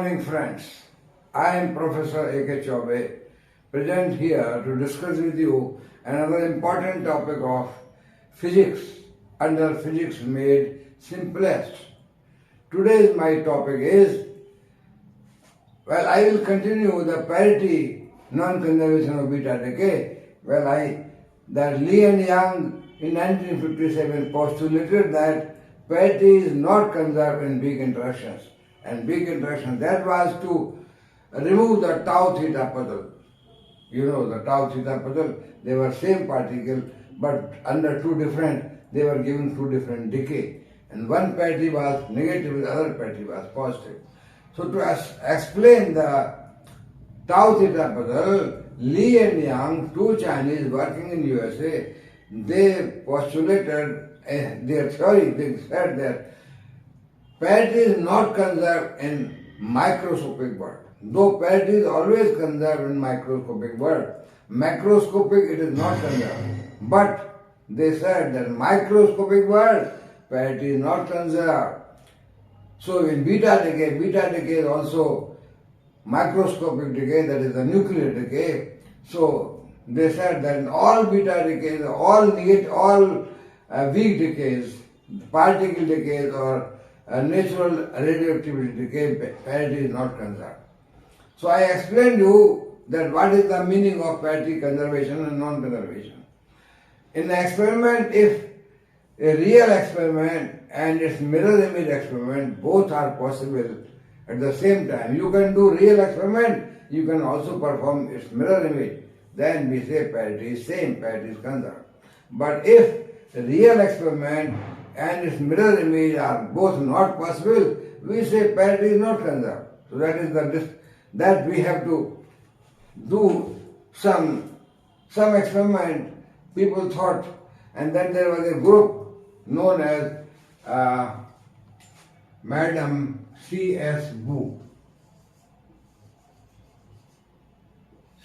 morning, friends. I am prof.a.k.chaubey, present here to discuss with you another important topic of physics under Physics Made Simplest. Today's my topic is, I will continue the parity non-conservation of beta decay. That Li and Yang in 1957 postulated that parity is not conserved in big interactions. And big interaction, that was to remove the tau theta puzzle. You know the tau theta puzzle, they were same particle, but under they were given two different decay. And one parity was negative, the other parity was positive. So to explain the tau theta puzzle, Li and Yang, two Chinese working in USA, they postulated their theory. They said that parity is not conserved in microscopic world. Though parity is always conserved in microscopic world, macroscopic it is not conserved. But they said that microscopic world, parity is not conserved. So in beta decay is also microscopic decay, that is the nuclear decay. So they said that in all beta decays, all weak decays, particle decays or natural radioactivity decay, parity is not conserved. So I explained you that what is the meaning of parity conservation and non-conservation. In the experiment, if a real experiment and its mirror image experiment both are possible at the same time, you can do real experiment, you can also perform its mirror image, then we say parity is same, parity is conserved. But if the real experiment and its mirror image are both not possible, we say parity is not conserved. So that we have to do some experiment, people thought, and then there was a group known as Madam C.S. Wu.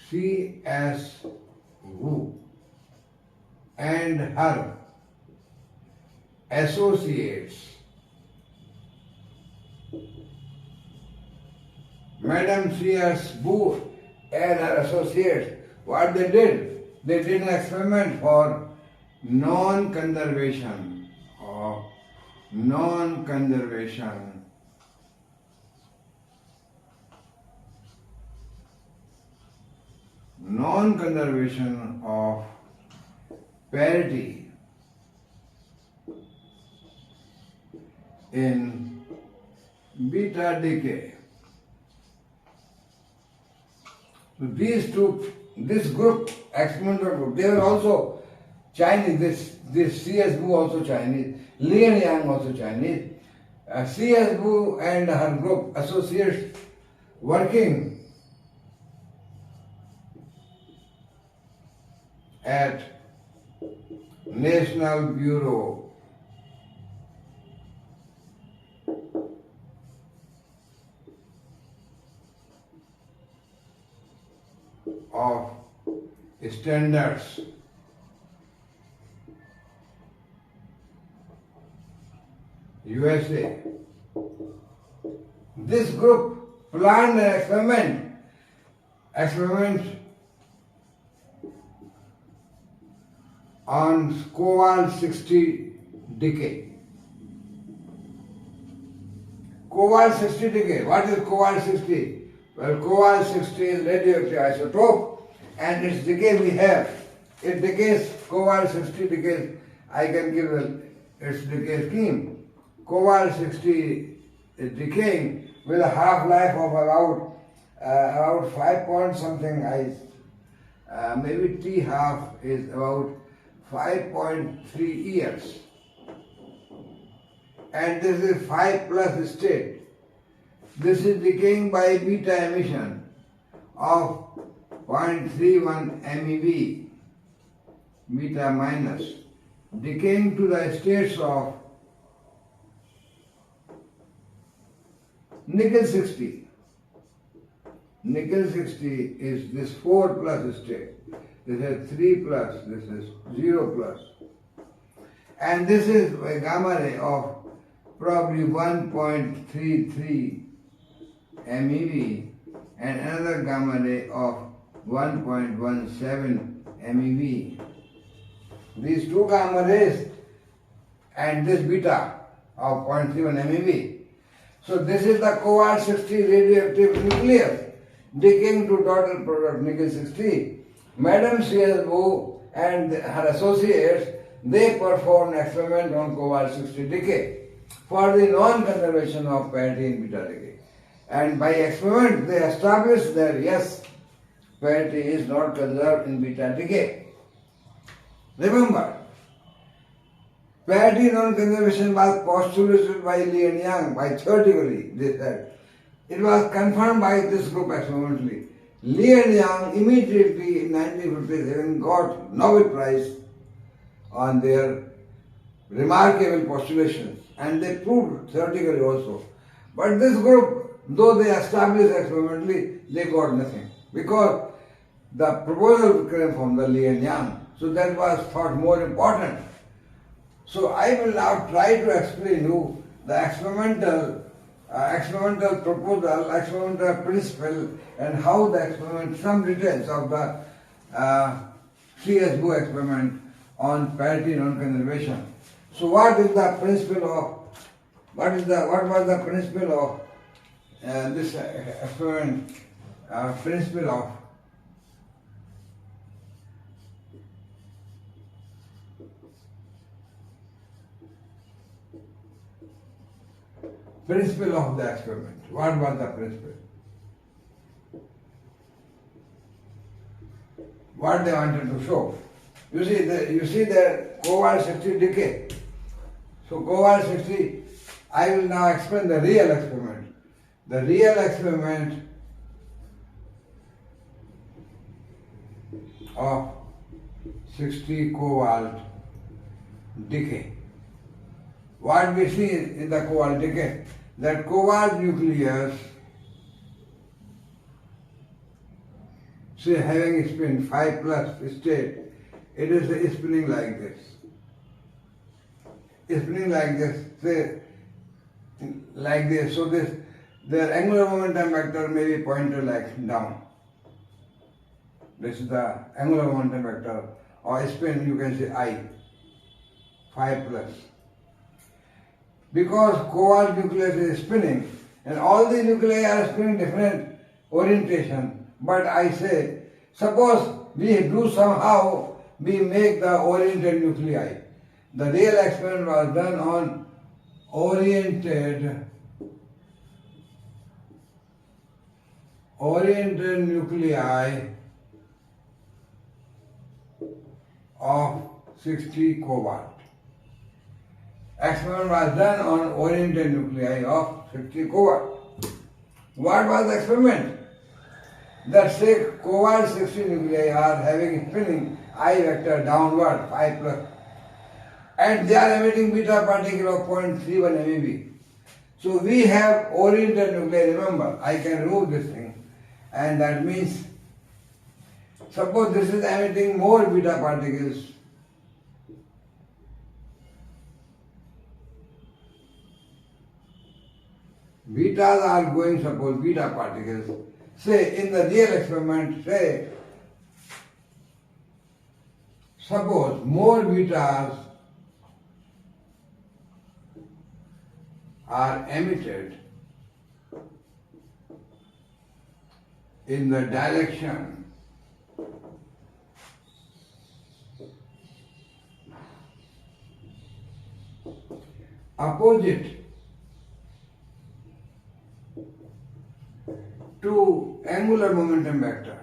C.S. Wu and her associates. Madam C.S. Wu and her associates, what they did? They did an experiment for non-conservation of parity in beta decay. So this group, experimental group, they were also Chinese. This C.S. Wu also Chinese, Li and Yang also Chinese. C.S. Wu and her group associates working at National Bureau of Standards, USA. This group planned an experiment on cobalt-60 decay. Cobalt-60 decay. What is cobalt-60? Well, cobalt-60 is radioactive isotope, and its decay we have. It decays, cobalt-60 decays. I can give its decay scheme. Cobalt-60 is decaying with a half-life of about 5 point something. Maybe T half is about 5.3 years. And this is 5 plus state. This is decaying by beta emission of 0.31 MeV, beta minus, decaying to the states of nickel 60. Nickel 60 is this 4 plus state. This is 3 plus, this is 0 plus. And this is a gamma ray of probably 1.33 MeV and another gamma ray of 1.17 MeV. These two gamma rays and this beta of 0.31 MeV. So this is the cobalt 60 radioactive nucleus decaying to total product nickel 60. Madam CSO and her associates, they performed experiment on cobalt 60 decay for the non-conservation of parity in beta decay. And by experiment they established that yes, parity is not conserved in beta decay. Remember, parity non-conservation was postulated by Li and Yang by theoretically, they said. It was confirmed by this group experimentally. Li and Yang immediately in 1957 got Nobel Prize on their remarkable postulations, and they proved theoretically also. But this group, though they established experimentally, they got nothing because the proposal came from the Li and Yang, so that was thought more important. So I will now try to explain you the experimental proposal, experimental principle, and how the experiment, some details of the CSO experiment on parity non-conservation. So what is the principle of, what was the principle of this experiment, principle of the experiment? What was the principle? What they wanted to show? You see the cobalt 60 decay. So cobalt 60, I will now explain the real experiment. The real experiment of 60 cobalt decay. What we see in the cobalt decay, that cobalt nucleus, say having spin 5 plus state, it is spinning like this. Spinning like this, say like this. So their angular momentum vector may be pointed like down. This is the angular momentum vector, or spin you can say I, 5 plus. Because cobalt nucleus is spinning, and all the nuclei are spinning different orientation. But I say, suppose we do somehow, we make the oriented nuclei. The real experiment was done on oriented nuclei of 60 cobalt. Experiment was done on oriented nuclei of 60 cobalt. What was the experiment? That say cobalt 60 nuclei are having spinning I vector downward 5 plus, and they are emitting beta particle of 0.31 MeV. So we have oriented nuclei. Remember, I can remove this thing, and that means suppose this is emitting more beta particles. Betas are going, suppose beta particles. Say in the real experiment, say suppose more betas are emitted in the direction opposite to angular momentum vector.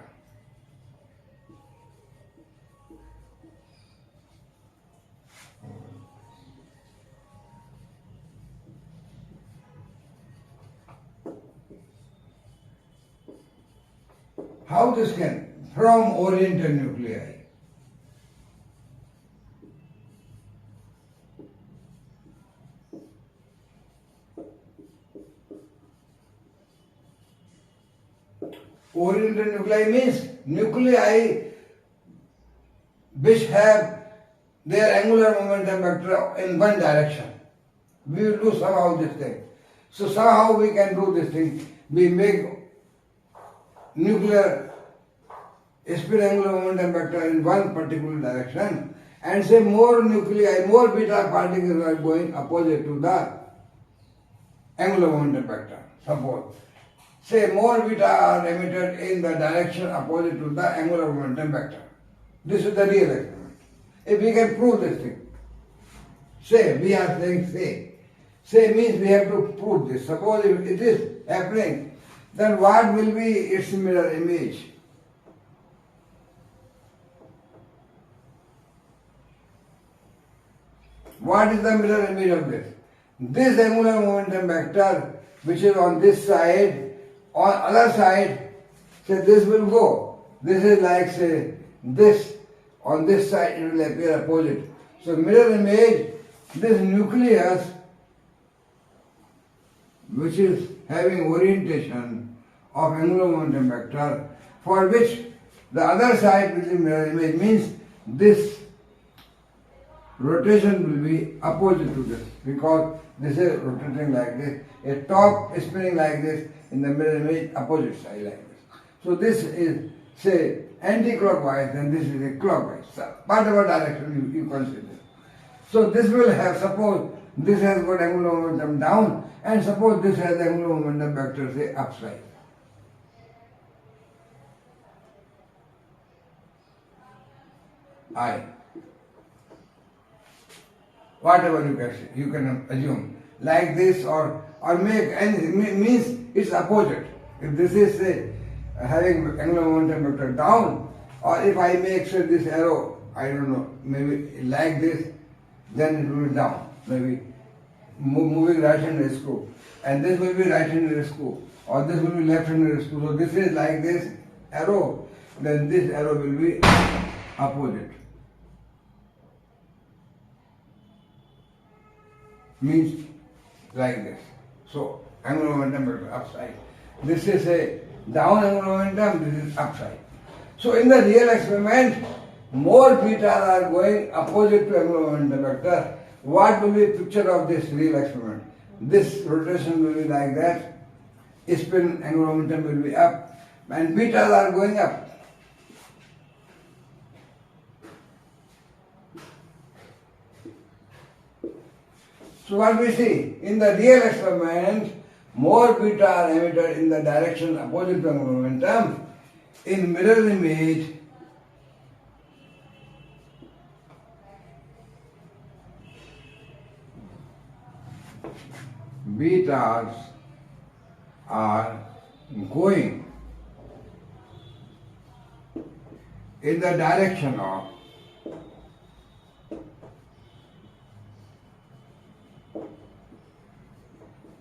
How this can? From oriented nuclei. Oriented nuclei means nuclei which have their angular momentum vector in one direction. We will do somehow this thing. So somehow we can do this thing. we make nuclear spin angular momentum vector in one particular direction, and say more nuclei, more beta particles are going opposite to the angular momentum vector. Suppose, say more beta are emitted in the direction opposite to the angular momentum vector. This is the real experiment. If we can prove this thing, say, we are saying say means we have to prove this. Suppose if it is happening, then what will be its mirror image? What is the mirror image of this? This angular momentum vector, which is on this side, on other side, say this will go. This is like, say, this, on this side it will appear opposite. So mirror image, this nucleus, which is having orientation of angular momentum vector, for which the other side will be mirror image, means this rotation will be opposite to this, because this is rotating like this, a top is spinning like this, in the mirror image opposite side like this. So this is, say, anti-clockwise, and this is a clockwise. So whatever direction you consider. So this will have, suppose this has got angular momentum down, and suppose this has angular momentum vector, say, upside. I. Whatever you can assume, like this, or make anything, means it's opposite. If this is, say, having angular momentum vector down, or if I make, say, this arrow, I don't know, maybe like this, then it will be down, maybe moving right-handed screw, and this will be right-handed screw, or this will be left-handed screw. So this is like this arrow, then this arrow will be opposite. Means like this. So angular momentum vector upside. This is a down angular momentum, this is upside. So in the real experiment, more beta are going opposite to angular momentum vector. What will be the picture of this real experiment? This rotation will be like that, spin angular momentum will be up, and beta are going up. So what we see, in the real experiment, more beta are emitted in the direction opposite to angular momentum. In mirror image, betas are going in the direction of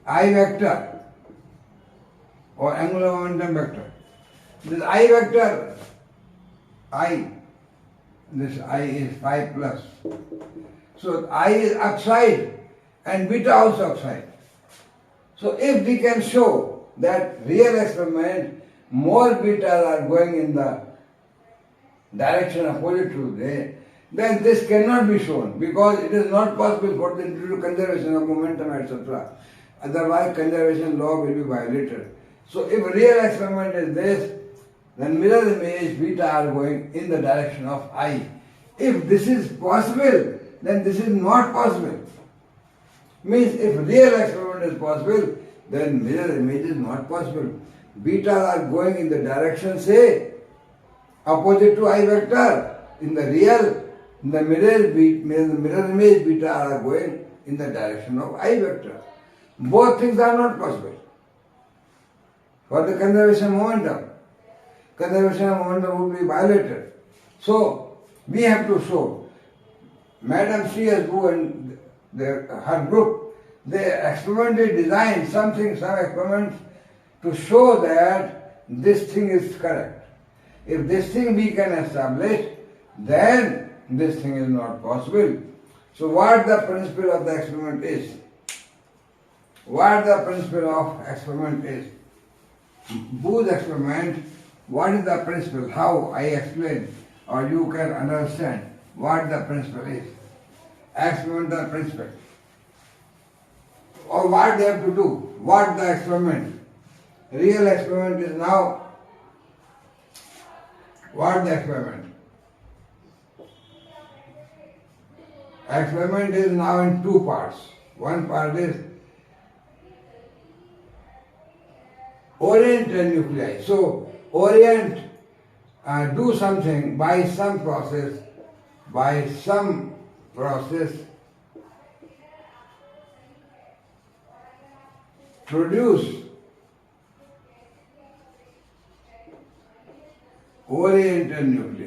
I vector or angular momentum vector. This I vector, this I is phi plus. So I is upside and beta also upside. So if we can show that real experiment, more beta are going in the direction opposite to there, then this cannot be shown, because it is not possible for the due to conservation of momentum, etc. Otherwise conservation law will be violated. So if real experiment is this, then mirror image beta are going in the direction of I. If this is possible, then this is not possible. Means if real experiment is possible, then mirror image is not possible. Beta are going in the direction, say, opposite to I vector. In the real, in the mirror image beta are going in the direction of I vector. Both things are not possible. For the conservation momentum, conservation of momentum would be violated. So we have to show. Madam C.S. Wu and her group, they experimentally designed some experiments to show that this thing is correct. If this thing we can establish, then this thing is not possible. So what the principle of the experiment is? What the principle of experiment is? Wu's experiment, what is the principle? How I explain, or you can understand what the principle is. Experimental principle. Or what they have to do, what the experiment. real experiment is now, what the experiment? Experiment is now in two parts. One part is orient a nuclei. So orient, do something by some process, produce orient a nuclei.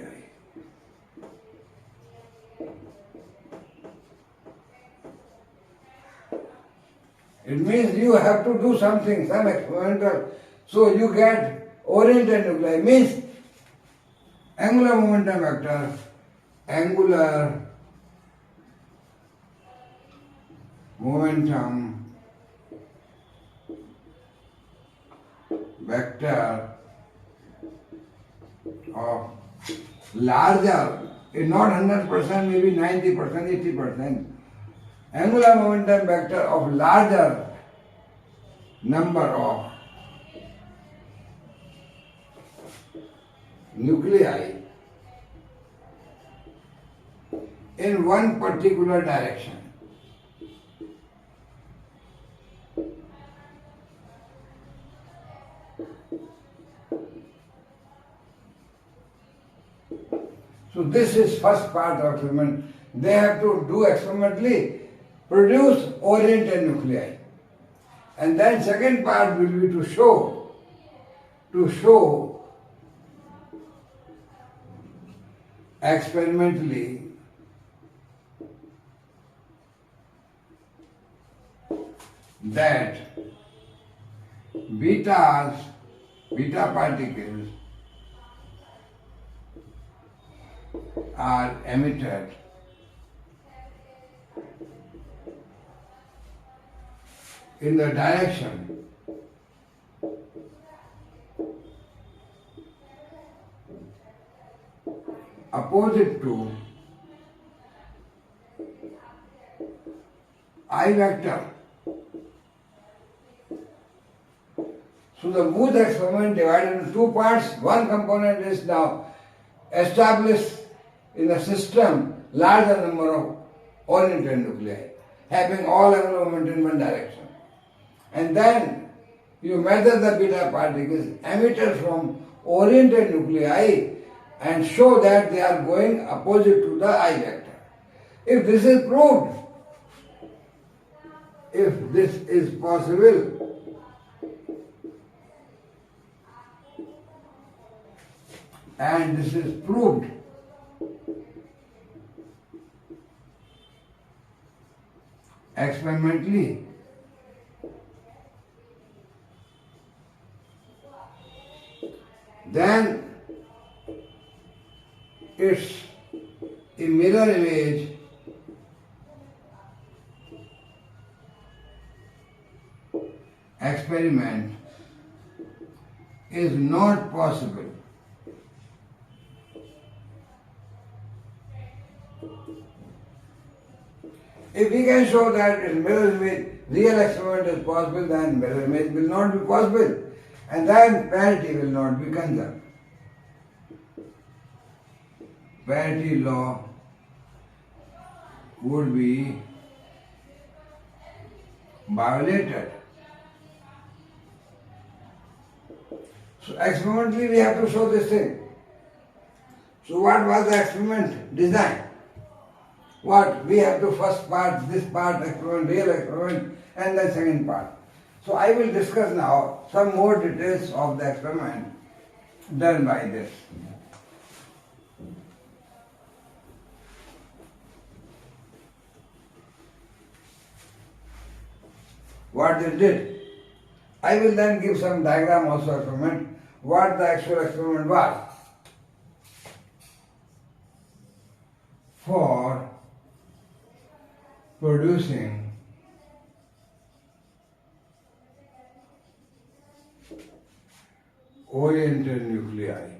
It means you have to do something, some experimental, so you get oriented nuclei. Means angular momentum vector, angular momentum vector of larger, not 100%, maybe 90%, 80%, angular momentum vector of larger number of nuclei in one particular direction. So this is first part of experiment. They have to do experimentally, produce oriented nuclei. And then second part will be to show experimentally that beta particles are emitted in the direction opposite to I vector. So the Booth experiment divided into two parts. One component is now established in a system larger number of oriented nuclei, having all angular momentum in one direction. And then you measure the beta particles emitted from oriented nuclei and show that they are going opposite to the I vector. If this is proved, if this is possible, and this is proved, experimentally, then it's a mirror image experiment is not possible. If we can show that in mirror image real experiment is possible, then mirror image will not be possible, and then parity will not be conserved. Parity law would be violated. So experimentally we have to show this thing. So what was the experiment design? What? We have to first part, this part experiment, real experiment, and then second part. So I will discuss now some more details of the experiment done by this. What they did. I will then give some diagram also experiment, what the actual experiment was. For producing oriented nuclei.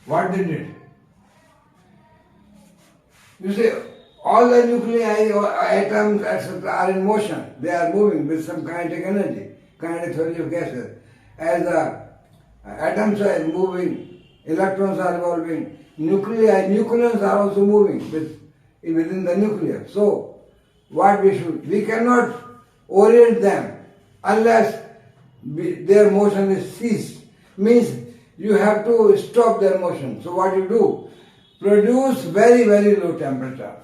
What they did? You see, All the nuclei or atoms, etc., are in motion. They are moving with some kinetic energy, kinetic theory of gases. As the atoms are moving, electrons are revolving, nucleons are also moving within the nucleus. So, we cannot orient them unless their motion is ceased. Means you have to stop their motion. So what you do? Produce very, very low temperature.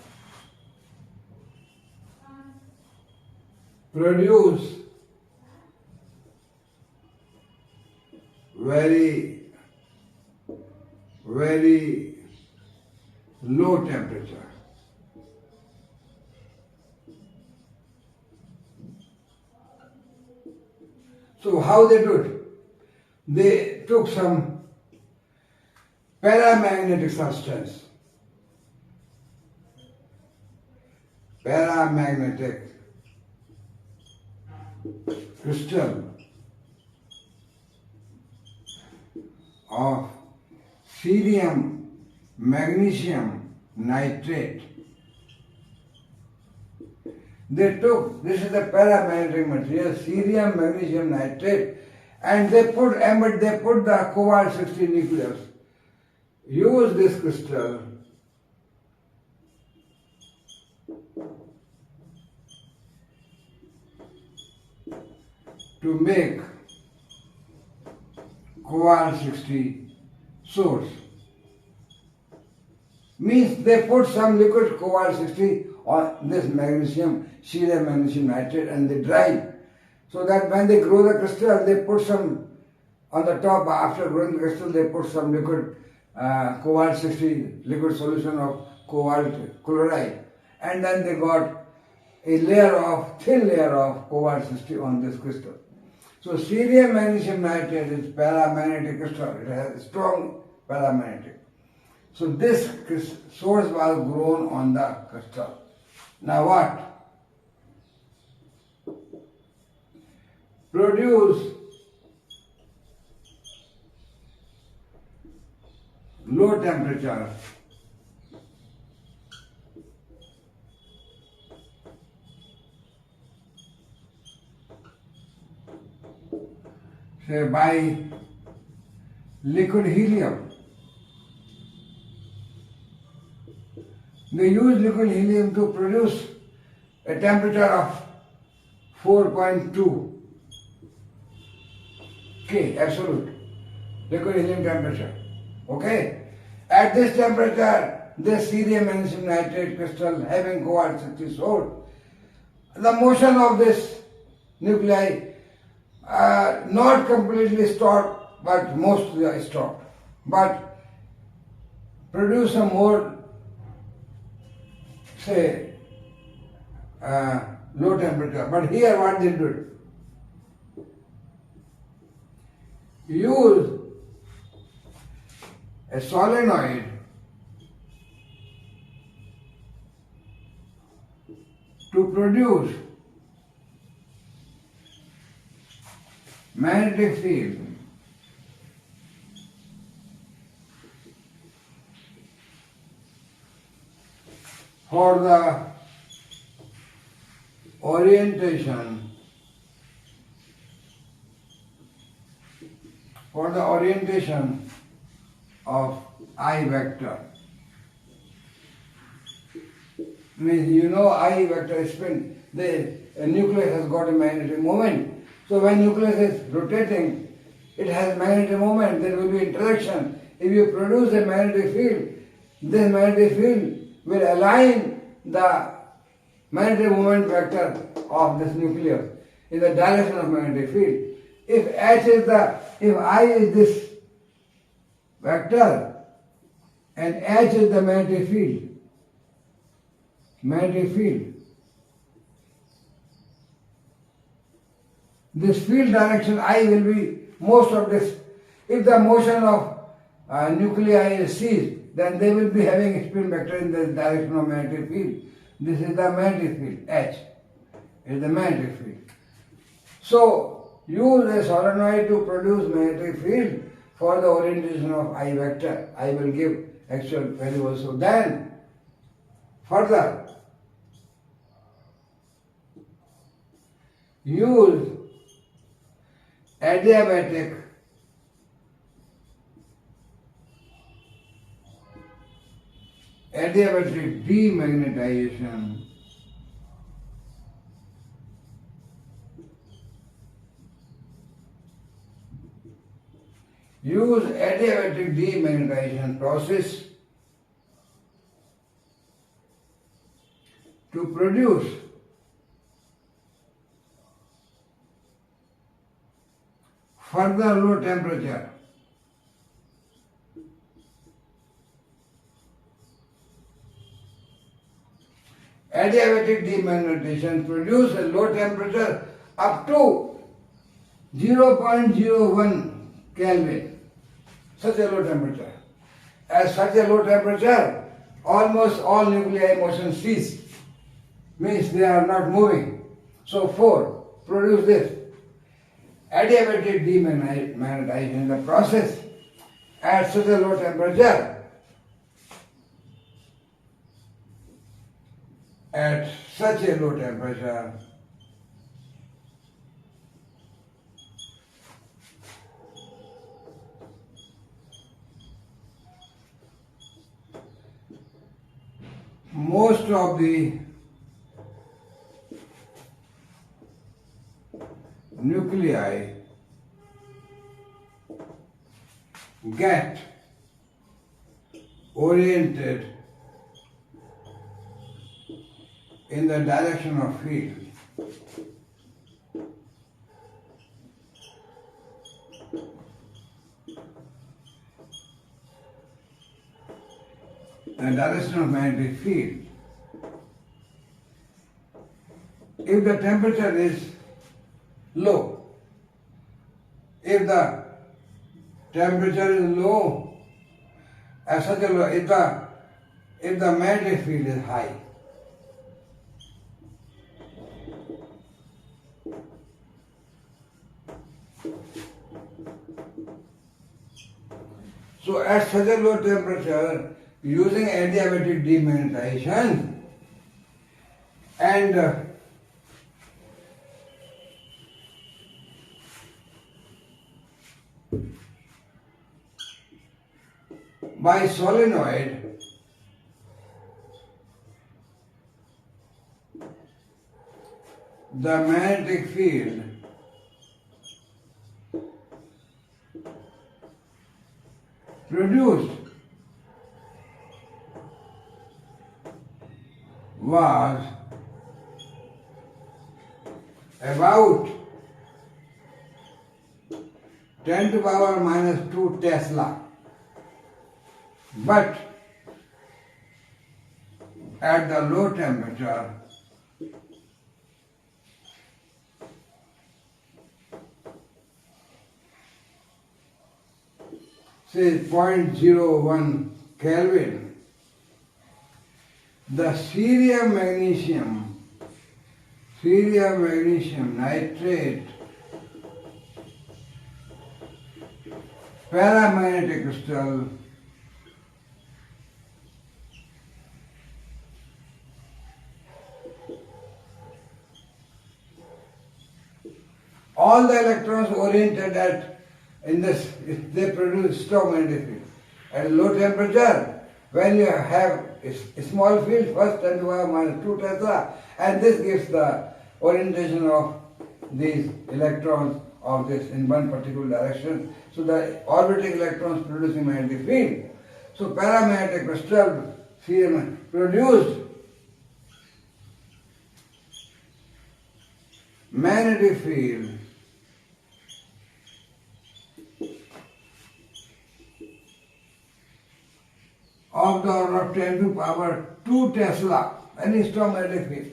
Produce very, very low temperature. So how they do it? They took some paramagnetic substance, paramagnetic crystal of cerium magnesium nitrate. They took, this is the paramagnetic material, cerium magnesium nitrate, and they put the cobalt 60 nucleus. Use this crystal to make cobalt 60 source. Means they put some liquid cobalt 60 on this cerium magnesium nitrate, and they dry. So that when they grow the crystal, they put some on the top. After growing the crystal, they put some liquid cobalt 60 liquid solution of cobalt chloride, and then they got a thin layer of cobalt 60 on this crystal. So cerium magnesium nitrate is paramagnetic crystal. It has strong paramagnetic. So this source was grown on the crystal. Now what? Produce low temperature say by liquid helium. They use liquid helium to produce a temperature of 4.2 K absolute liquid helium temperature. Okay? At this temperature, this cerium magnesium nitrate crystal having cobalt 60 source, the motion of this nuclei not completely stopped, but mostly stopped. But produce some more, say, low temperature. But here what they do? Use a solenoid to produce magnetic field for the orientation of I vector. Means you know I vector spin, the nucleus has got a magnetic moment. So when nucleus is rotating, it has magnetic moment, there will be interaction. If you produce a magnetic field, this magnetic field will align the magnetic moment vector of this nucleus in the direction of magnetic field. If I is this vector and H is the magnetic field, this field direction I will be most of this. If the motion of nuclei is ceased, then they will be having a spin vector in the direction of magnetic field. This is the magnetic field, H is the magnetic field. So use a solenoid to produce magnetic field for the orientation of I vector. I will give actual variable. So then Further, use adiabatic demagnetization process to produce further low temperature. Adiabatic demagnetization produces a low temperature up to 0.01 Kelvin. Such a low temperature. At such a low temperature, almost all nuclei motion cease. Means they are not moving. So 4. Produce this. Adiabatic demagnetization, the process at such a low temperature, most of the nuclei get oriented in the direction of field. The direction of magnetic field. If the temperature is low, if the temperature is low, as such a low, if the magnetic field is high, so at such a low temperature, using adiabatic demagnetization and by solenoid, the magnetic field produced was about 10 to the power minus 2 Tesla. But at the low temperature, say 0.01 Kelvin, the cerium magnesium nitrate paramagnetic crystal all the electrons oriented in this, they produce strong magnetic field. At low temperature, when you have a small field, first 10 to the power minus 2 Tesla, and this gives the orientation of these electrons of this in one particular direction. So the orbiting electrons producing magnetic field. So paramagnetic crystal cerium produced magnetic field of the order of 10 to the power 2 Tesla, very strong magnetic field.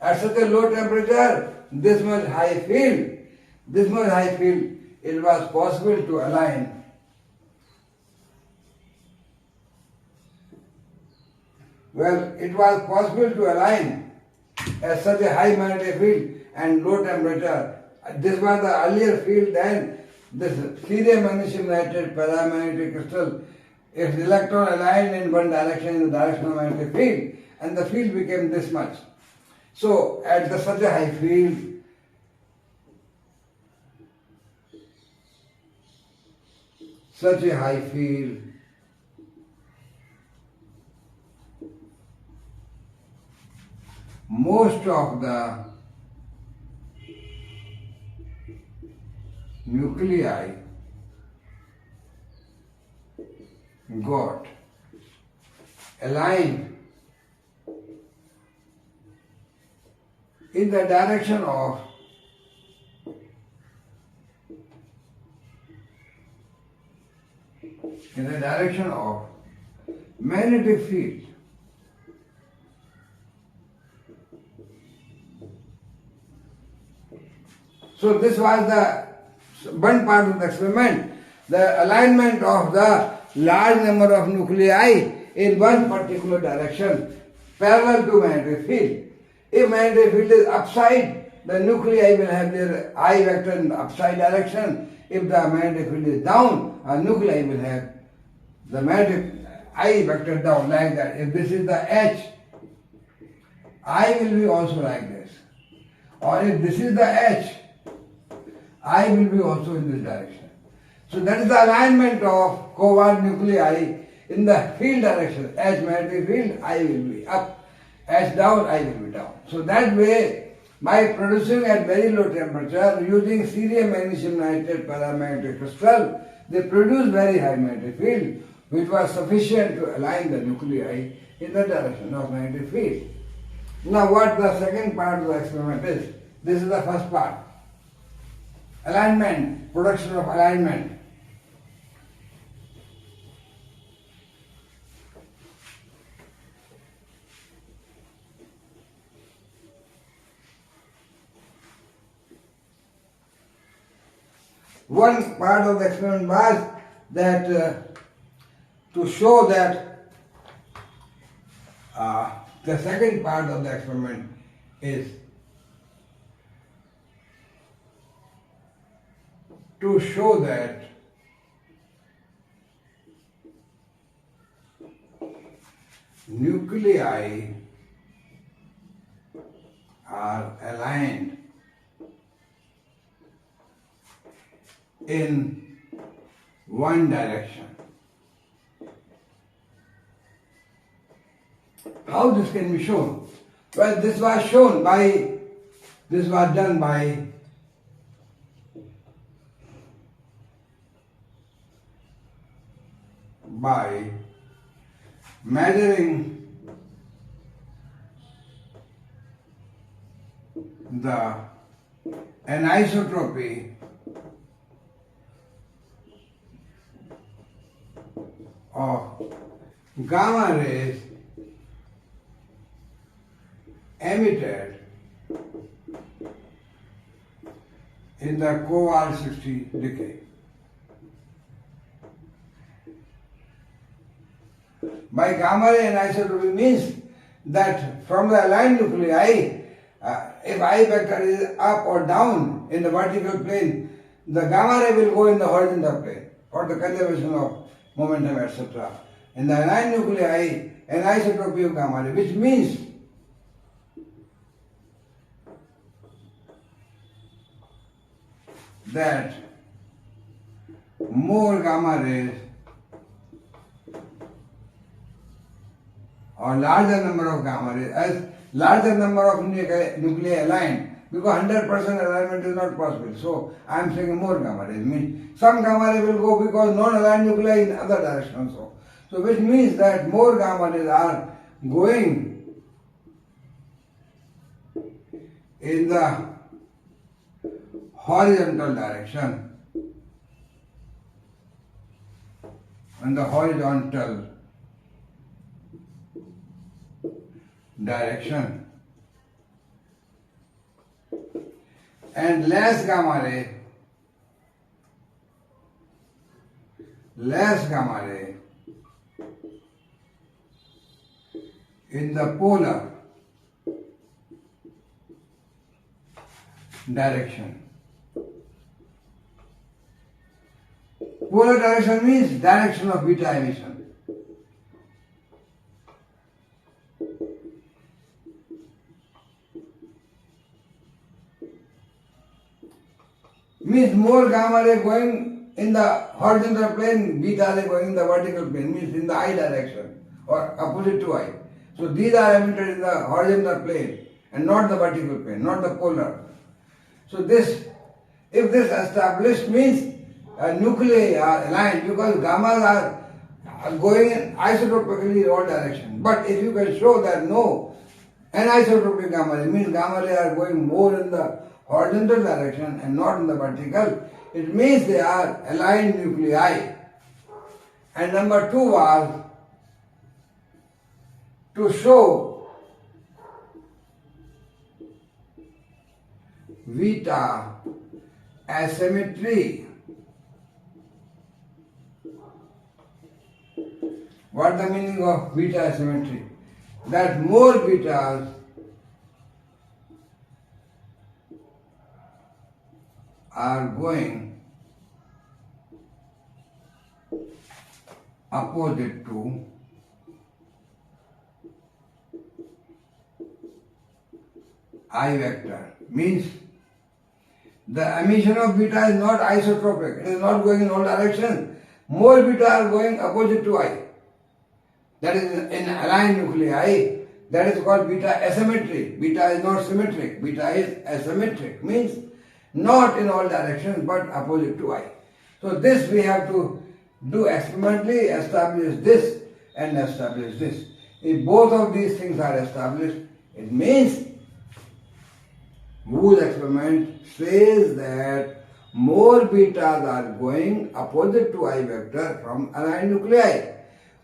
At such a low temperature, this much high field, it was possible to align it was possible to align at such a high magnetic field and low temperature. This was the earlier field than this cerium magnesium nitrate paramagnetic crystal. Its electron aligned in one direction, in the direction of magnetic field, and the field became this much. So at such a high field, most of the nuclei got aligned in the direction of magnetic field. So this was the one part of the experiment, the alignment of the large number of nuclei in one particular direction parallel to magnetic field. If magnetic field is upside, the nuclei will have their I vector in the upside direction. If the magnetic field is down, a nuclei will have the magnetic I vector down like that. If this is the H, I will be also like this. Or if this is the H, I will be also in this direction. So that is the alignment of covariant nuclei in the field direction. H magnetic field, I will be up. H down, I will be down. So that way, by producing at very low temperature, using cerium magnesium nitrate paramagnetic crystal, they produce very high magnetic field, which was sufficient to align the nuclei in the direction of magnetic field. Now what the second part of the experiment is? This is the first part. Alignment, production of alignment. One part of the experiment was that to show that the second part of the experiment is to show that nuclei are aligned in one direction. How this can be shown? Well, this was done by measuring the anisotropy of gamma rays emitted in the covariant 60 decay. By gamma ray anisotropy means that from the aligned nuclei, if I vector is up or down in the vertical plane, the gamma ray will go in the horizontal plane for the conservation of momentum, etc. In the aligned nuclei, anisotropy of gamma ray, which means that more gamma rays or larger number of gamma rays, as larger number of nuclei aligned, because 100% alignment is not possible. So I am saying more gamma rays. Means some gamma ray will go because non-aligned nuclei in other direction also. So which means that more gamma rays are going in the horizontal direction. In the horizontal direction, and less gamma ray in the polar direction. Polar direction means direction of beta emission. means more gamma ray going in the horizontal plane, beta ray going in the vertical plane, means in the I direction or opposite to I. So these are emitted in the horizontal plane and not the vertical plane, not the polar. So this, if this established means nuclei are aligned because gammas are going in isotropically in all directions. But if you can show that no, anisotropic gamma ray means gamma ray are going more in the horizontal direction and not in the vertical, it means they are aligned nuclei. And number 2 was to show beta asymmetry. What the meaning of beta asymmetry? That more betas are going opposite to I vector. Means the emission of beta is not isotropic, it is not going in all directions. More beta are going opposite to I. That is in aligned nuclei. That is called beta asymmetry. Beta is not symmetric. Beta is asymmetric. Means not in all directions but opposite to I. So this we have to do experimentally, establish this and establish this. If both of these things are established, it means Wu's experiment says that more betas are going opposite to I vector from aligned nuclei,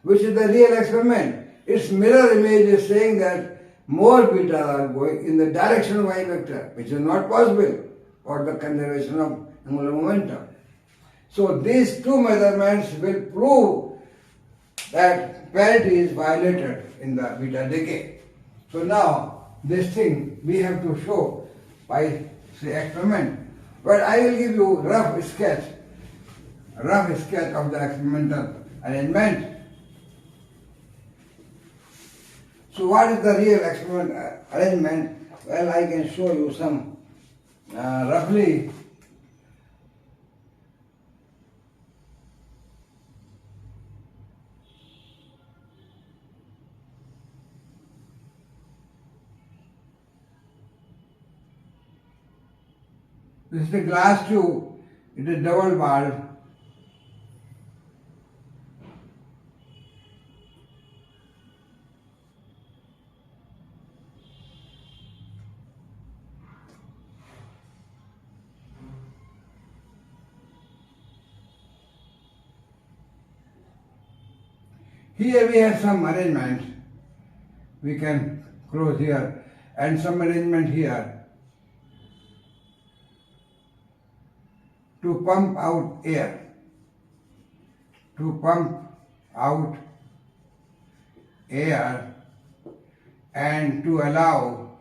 which is the real experiment. Its mirror image is saying that more betas are going in the direction of I vector, which is not possible for the conservation of angular momentum. So these two measurements will prove that parity is violated in the beta decay. So now this thing we have to show by say experiment. But I will give you rough sketch of the experimental arrangement. So what is the real experiment arrangement? Well, I can show you some roughly. This is the glass tube. It is double walled. Here we have some arrangement. We can close here and some arrangement here to pump out air. To pump out air and to allow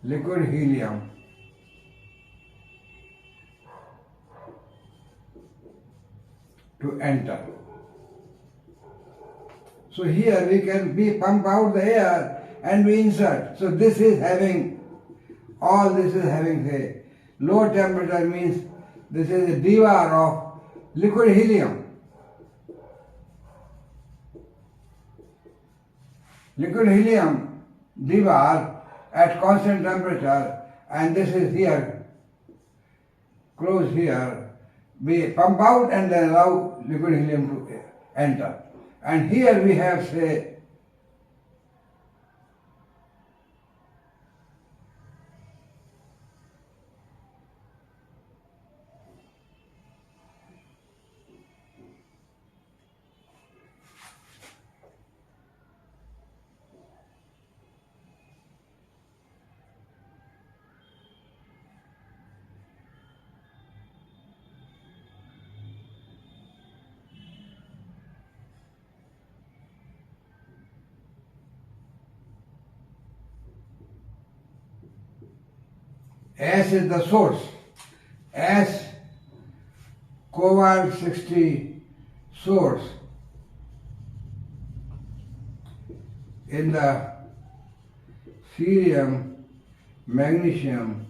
liquid helium to enter. So here we can pump out the air and we insert. So this is having, all this is having a low temperature, means this is a dvar of liquid helium. Liquid helium dvar at constant temperature, and this is here, close here. We pump out and then allow liquid helium to enter. And here we have, say, S is the source. S cobalt 60 source in the cerium magnesium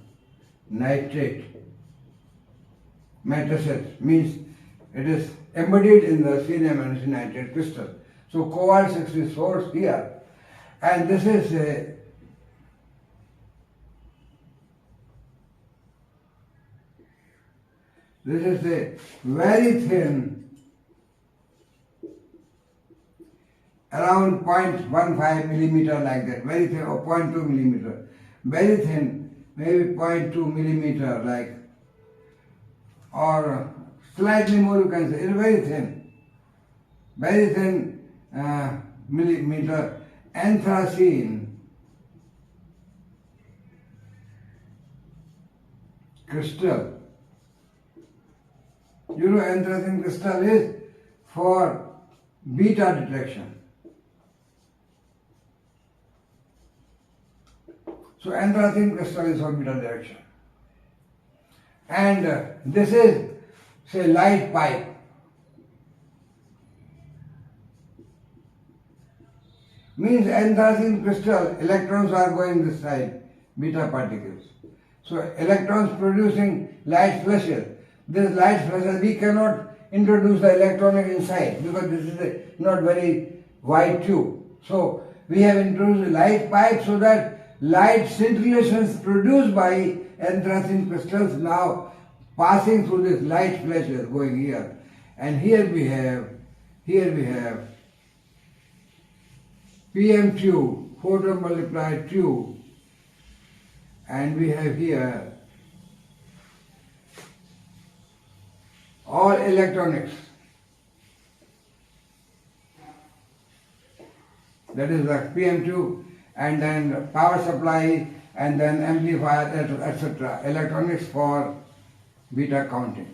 nitrate matrices, means it is embodied in the cerium and nitrate crystal. So cobalt 6 is source here, and this is a very thin, around 0.15 millimeter, like that, very thin, or 0.2 millimeter, very thin, maybe 0.2 millimeter, like, or slightly more you can say, it's very thin millimeter anthracene crystal. You know, anthracene crystal is for beta detection. So anthracene crystal is for beta detection. And this is, say, light pipe. Means anthracene crystal, electrons are going this side, beta particles. So electrons producing light flashes. This light flashes, we cannot introduce the electronic inside because this is a not very wide tube. So we have introduced a light pipe so that light scintillations produced by anthracene crystals now passing through this light flashes going here. And here we have PM tube, photon multiplied tube, and we have here all electronics. That is the PM tube, and then power supply, and then amplifier, etc. Electronics for beta counting.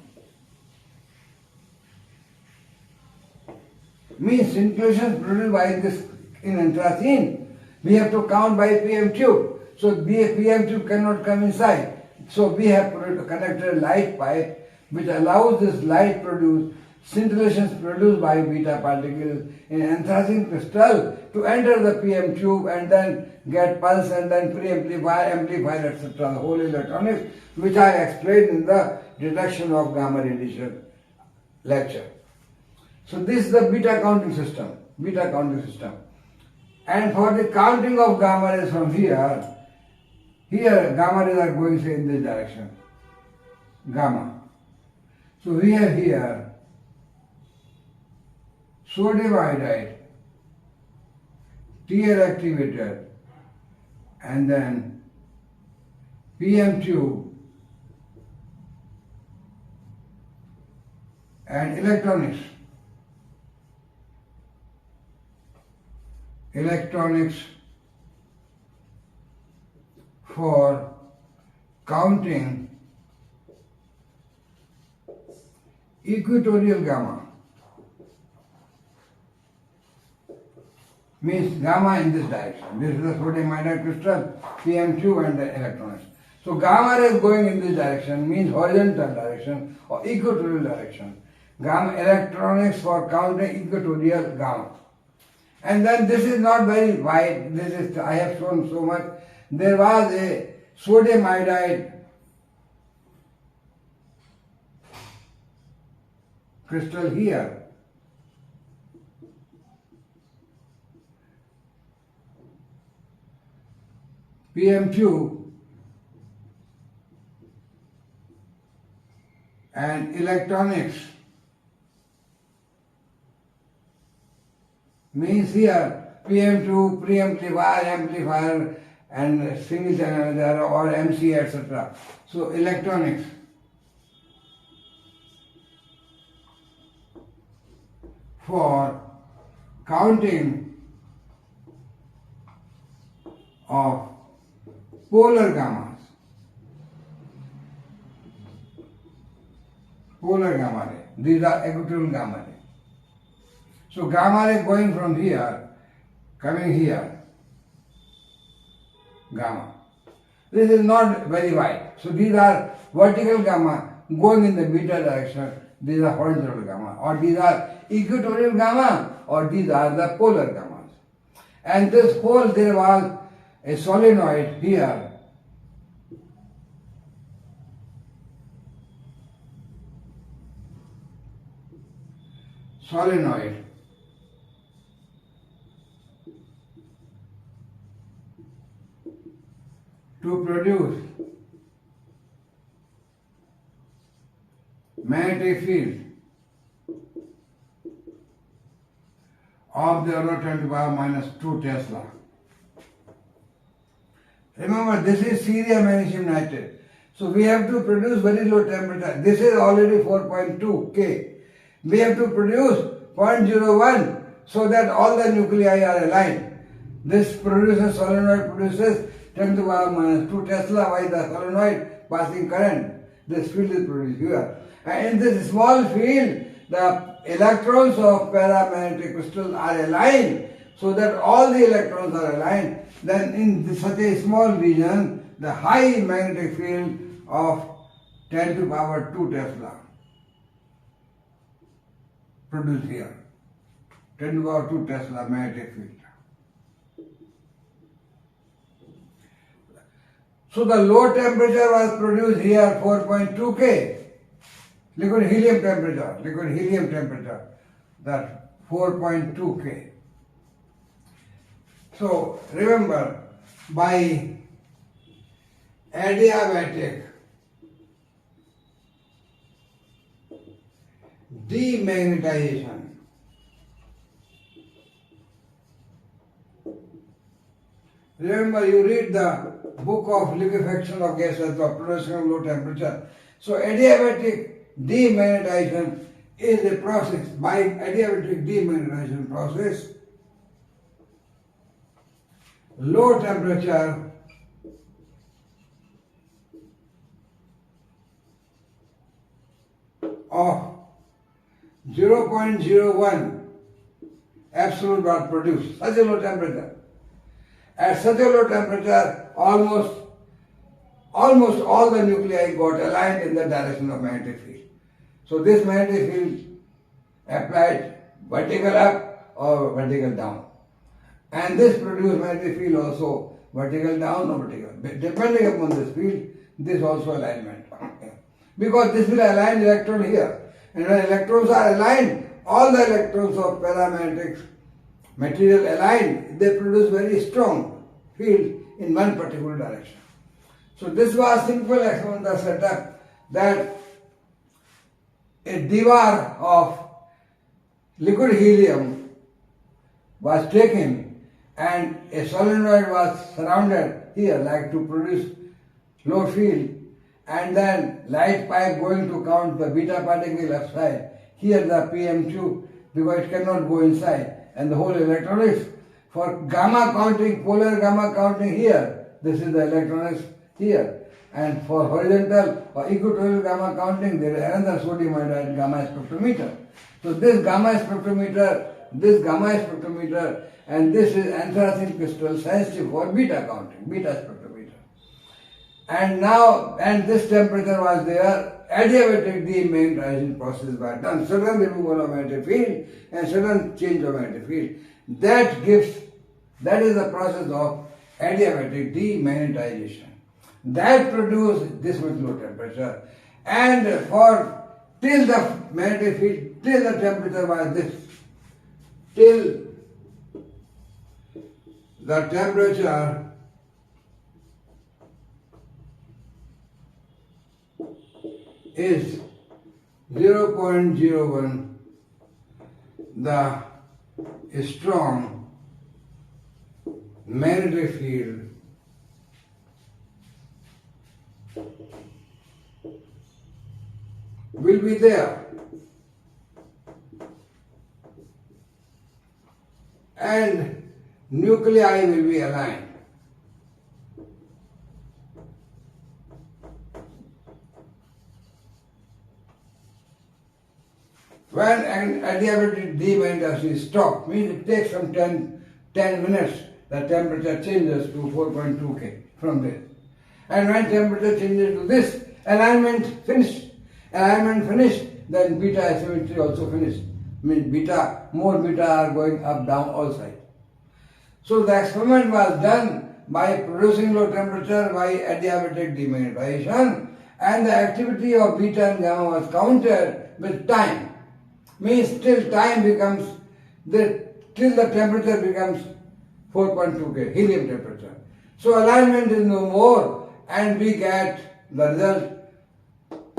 Means scintillations produced by this in anthracene, we have to count by PM tube. So PM tube cannot come inside. So we have connected a light pipe which allows this light scintillations produced by beta particles in anthracene crystal to enter the PM tube and then get pulse and then pre-amplifier, amplifier, etc. The whole electronics, which I explained in the detection of gamma radiation lecture. So this is the beta counting system. And for the counting of gamma rays from here gamma rays are going, say, in this direction. Gamma. So we have here sodium iodide, TL activated, and then PM tube, and electronics for counting equatorial gamma. Means gamma in this direction. This is the sodium iodide crystal, PM2 and the electrons. So gamma is going in this direction, means horizontal direction or equatorial direction. Gamma electronics for counting equatorial gamma. And then this is not very wide, this is, I have shown so much. There was a sodium iodide crystal here. PM2 and electronics means here PM2, pre-amplifier, amplifier and single channel or MC, etc. So electronics for counting of polar gammas. Polar gamma ray. These are equatorial gamma ray. So gamma ray going from here, coming here, gamma. This is not very wide. So these are vertical gamma going in the beta direction. These are horizontal gamma, or these are equatorial gamma, or these are the polar gammas. And this whole, there was a solenoid here, solenoid to produce magnetic field of the order 10 to the power minus 2 Tesla. Remember, this is cerium magnesium nitrate. So we have to produce very low temperature. This is already 4.2 K. We have to produce 0.01 so that all the nuclei are aligned. This solenoid produces 10 to the power minus 2 Tesla by the solenoid passing current. This field is produced here. And in this small field, the electrons of paramagnetic crystal are aligned so that all the electrons are aligned. Then in such a small region, the high magnetic field of 10 to the power 2 Tesla produced here. 10 to the power 2 Tesla magnetic field. So the low temperature was produced here 4.2 K. Liquid helium temperature, that 4.2 K. So remember, by adiabatic demagnetization, remember you read the book of liquefaction of gases, the production of low temperature. So adiabatic demagnetization is a process. By adiabatic demagnetization process, low temperature of 0.01 absolute was produced. Such a low temperature. At such a low temperature, almost all the nuclei got aligned in the direction of magnetic field. So this magnetic field applied vertical up or vertical down. And this produced magnetic field also vertical down or vertical. Depending upon this field, this also alignment. Because this will align electron here. And when electrons are aligned, all the electrons of paramagnetic material aligned, they produce very strong field in one particular direction. So this was simple experimental setup that a debar of liquid helium was taken and a solenoid was surrounded here like to produce low field, and then light pipe going to count the beta particle outside. Here the PM2 because it cannot go inside, and the whole electronics for gamma counting, polar gamma counting here, this is the electronics here. And for horizontal or equatorial gamma counting, there is another sodium iodide gamma spectrometer. So this gamma spectrometer, and this is anthracene crystal sensitive for beta counting, beta spectrometer. And this temperature was there, adiabatic demagnetization process was done, sudden removal of magnetic field and sudden change of magnetic field. That is the process of adiabatic demagnetization. That produced this much low temperature, and till the magnetic field, till the temperature was this, till the temperature is 0.01, the strong magnetic field will be there, and nuclei will be aligned. When an adiabatic demagnetization is stopped, means it takes some 10 minutes, the temperature changes to 4.2 K from there. And when temperature changes to this, alignment finished, then beta asymmetry also finished. Means more beta are going up, down, all sides. So the experiment was done by producing low temperature by adiabatic demagnetization, and the activity of beta and gamma was counted with time. Means till time becomes, till the temperature becomes 4.2 K, helium temperature. So alignment is no more and we get the result,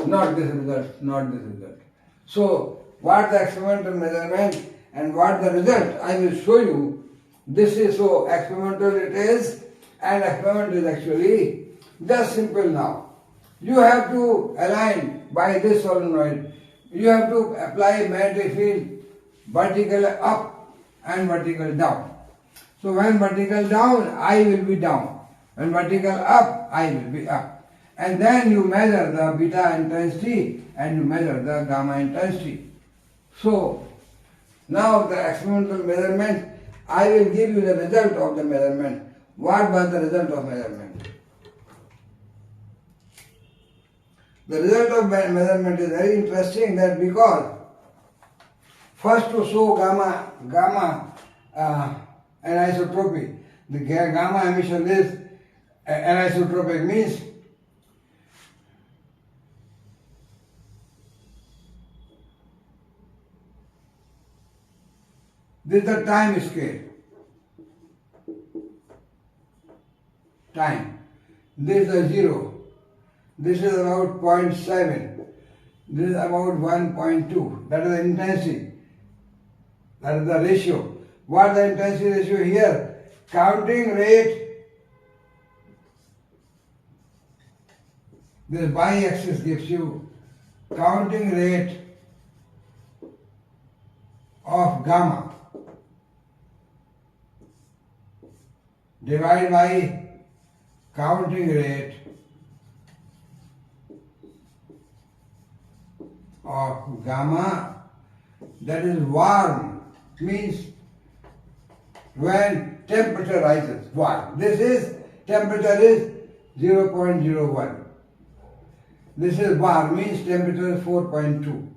not this result, not this result. So what the experimental measurement and what the result, I will show you. This is so experimental it is, and experiment is actually just simple now. You have to align by this solenoid. You have to apply magnetic field vertical up and vertical down. So when vertical down, I will be down. When vertical up, I will be up. And then you measure the beta intensity and you measure the gamma intensity. So now the experimental measurement, I will give you the result of the measurement. What was the result of measurement? The result of measurement is very interesting, that because first to show gamma anisotropy, the gamma emission is anisotropic, means this is the time scale. Time. This is a 0. This is about 0.7. This is about 1.2. That is the intensity. That is the ratio. What is the intensity ratio here? Counting rate. This y-axis gives you counting rate of gamma divided by counting rate of gamma, that is warm, means when temperature rises, warm. This is, temperature is 0.01. This is warm, means temperature is 4.2.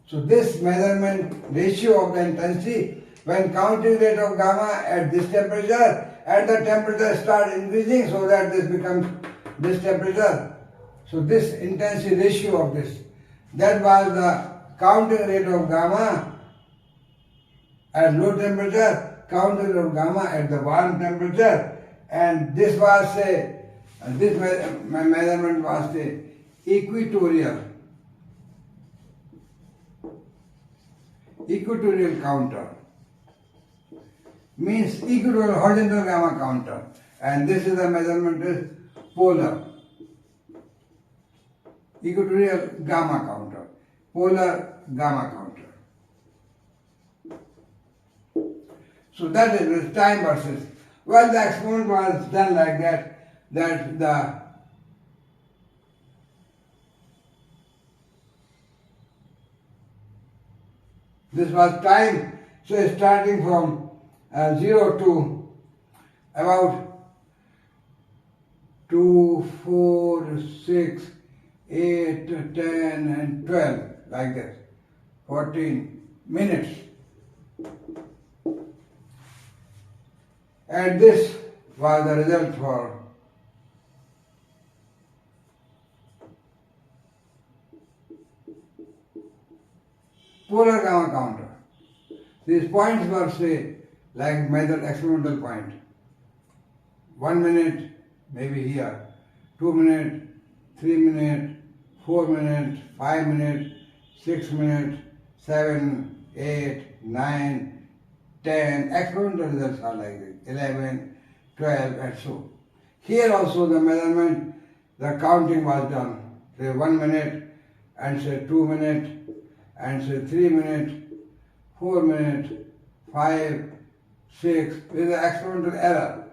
So this measurement ratio of the intensity, when counting rate of gamma at this temperature, at the temperature start increasing so that this becomes this temperature. So this intensity ratio of this, that was the counting rate of gamma at low temperature, counting rate of gamma at the warm temperature, and this was this measurement was equatorial counter, means equatorial horizontal gamma counter, and this is the measurement is polar equatorial gamma counter, polar gamma counter. So that is time versus. Well, the experiment was done like that this was time, so starting from 0 to about 2, 4, 6, 8, 10 and 12, like that, 14 minutes. And this was the result for polar gamma counter. These points were, say, like measured experimental point. 1 minute, maybe here, 2 minutes, 3 minutes, 4 minutes, 5 minutes, 6 minutes, 7, 8, 9, 10. Experimental results are like this, 11, 12 and so. Here also the measurement, the counting was done. Say 1 minute and say 2 minutes and say 3 minutes, 4 minutes, 5, 6, with the experimental error,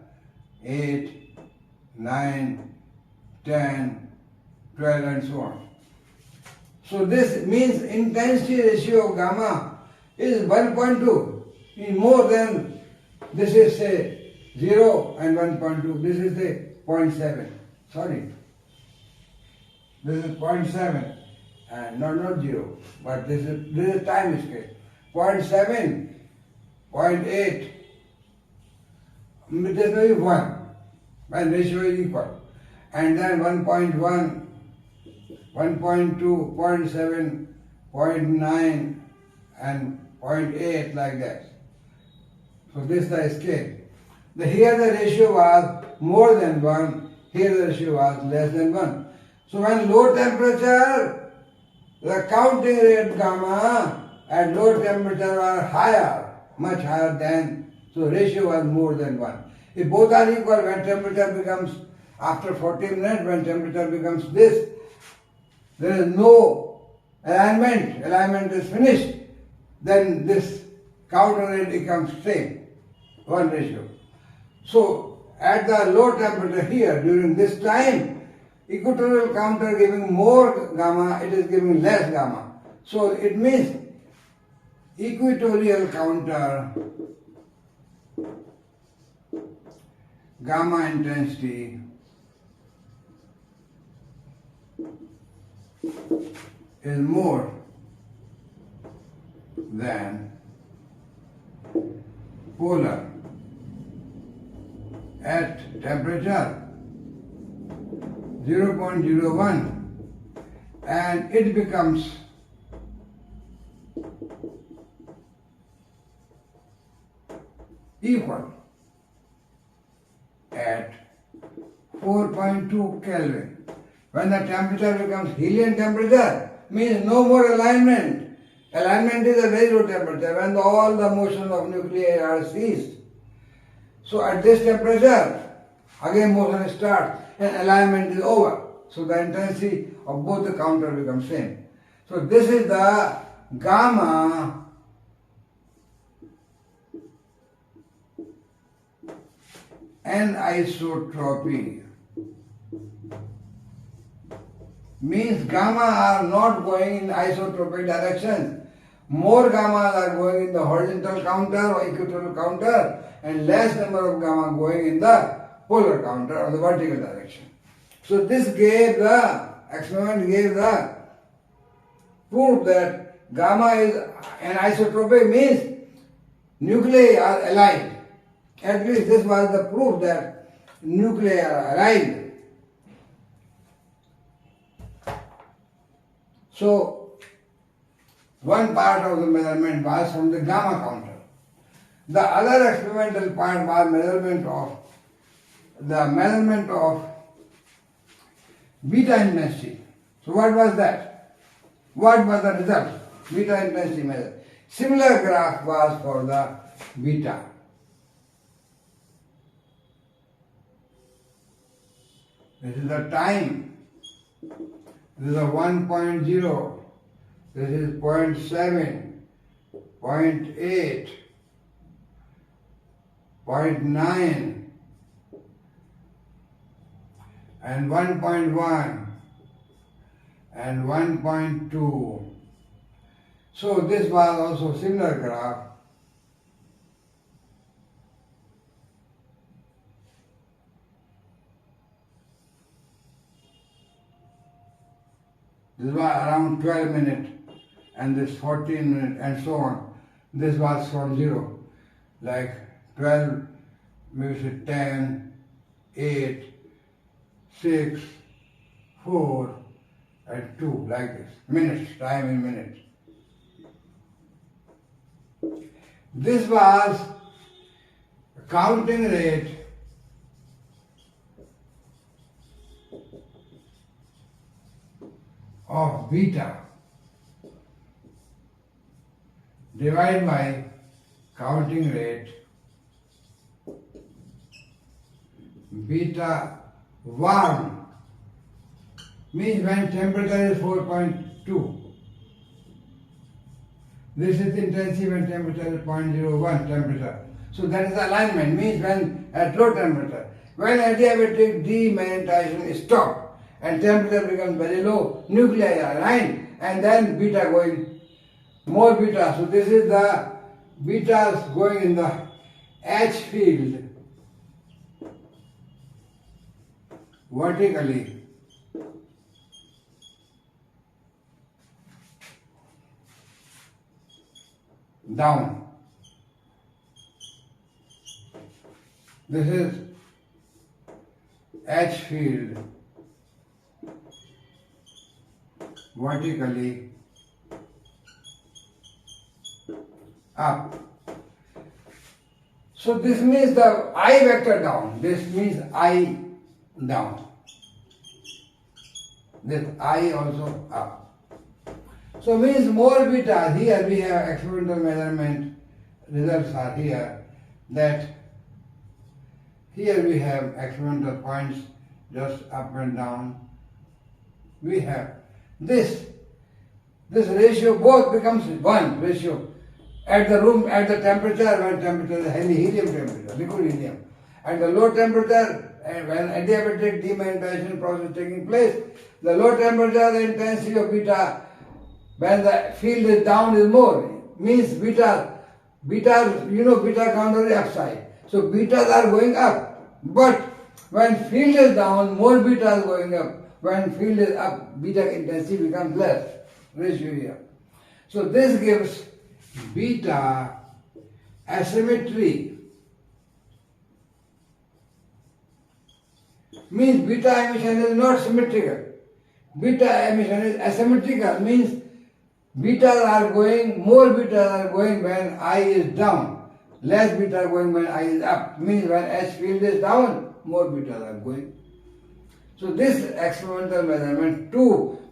8, 9, 10, 12 and so on. So this means intensity ratio of gamma is 1.2, is more than, this is say 0 and 1.2, this is say 0.7, sorry. This is 0.7 and not 0, but this is time scale. 0.7, 0.8, this may be 1, when ratio is equal. And then 1.1, 1.2, 0.7, 0.9 and 0.8 like that. So this is the scale. Here the ratio was more than 1, here the ratio was less than 1. So when low temperature, the counting rate gamma at low temperature are higher, much higher than, so ratio was more than 1. If both are equal, when temperature becomes, after 40 minutes, when temperature becomes this, there is no alignment is finished, then this counter rate becomes same, 1 ratio. So at the low temperature here, during this time, equatorial counter giving more gamma, it is giving less gamma. So it means equatorial counter gamma intensity is more than polar at temperature 0.01, and it becomes equal at 4.2 Kelvin. When the temperature becomes helium temperature, means no more alignment. Alignment is a very low temperature when all the motion of nuclei are ceased. So at this temperature, again motion starts and alignment is over. So the intensity of both the counter becomes same. So this is the gamma anisotropy. Means gamma are not going in isotropic direction. More gamma are going in the horizontal counter or equatorial counter, and less number of gamma going in the polar counter or the vertical direction. So this gave the experiment gave the proof that gamma is anisotropic, means nuclei are aligned. At least this was the proof that nuclei are aligned. So one part of the measurement was from the gamma counter. The other experimental part was measurement of beta intensity. So what was that? What was the result? Beta intensity measure. Similar graph was for the beta. This is the time. This is a 1.0. This is 0.7, 0.8, 0.9, and 1.1 and 1.2. So this was also similar graph. This was around 12 minutes, and this 14 minutes, and so on. This was from 0, like 12, maybe 10, 8, 6, 4, and 2, like this. Minutes, time in minutes. This was counting rate of beta divided by counting rate beta 1, means when temperature is 4.2. This is intensity when temperature is 0.01 temperature. So that is alignment, means when at low temperature. When adiabatic demagnetization is stopped and temperature becomes very low, nuclei are aligned, and then beta going, more beta. So this is the betas going in the H field vertically down. This is H field vertically up. So this means the I vector down. This means I down. This I also up. So means more beta. Here we have experimental measurement results are here, that here we have experimental points just up and down. We have this ratio both becomes one ratio at the temperature, when temperature is heavy helium temperature, liquid helium. At the low temperature, when adiabatic demagnetization process is taking place, the low temperature, the intensity of beta, when the field is down, is more. Means beta counter is upside. So betas are going up. But when field is down, more beta is going up. When field is up, beta intensity becomes less. Ratio here. So this gives beta asymmetry. Means beta emission is not symmetrical. Beta emission is asymmetrical. Means more betas are going when I is down. Less beta are going when I is up. Means when H field is down, more betas are going. So this experimental measurement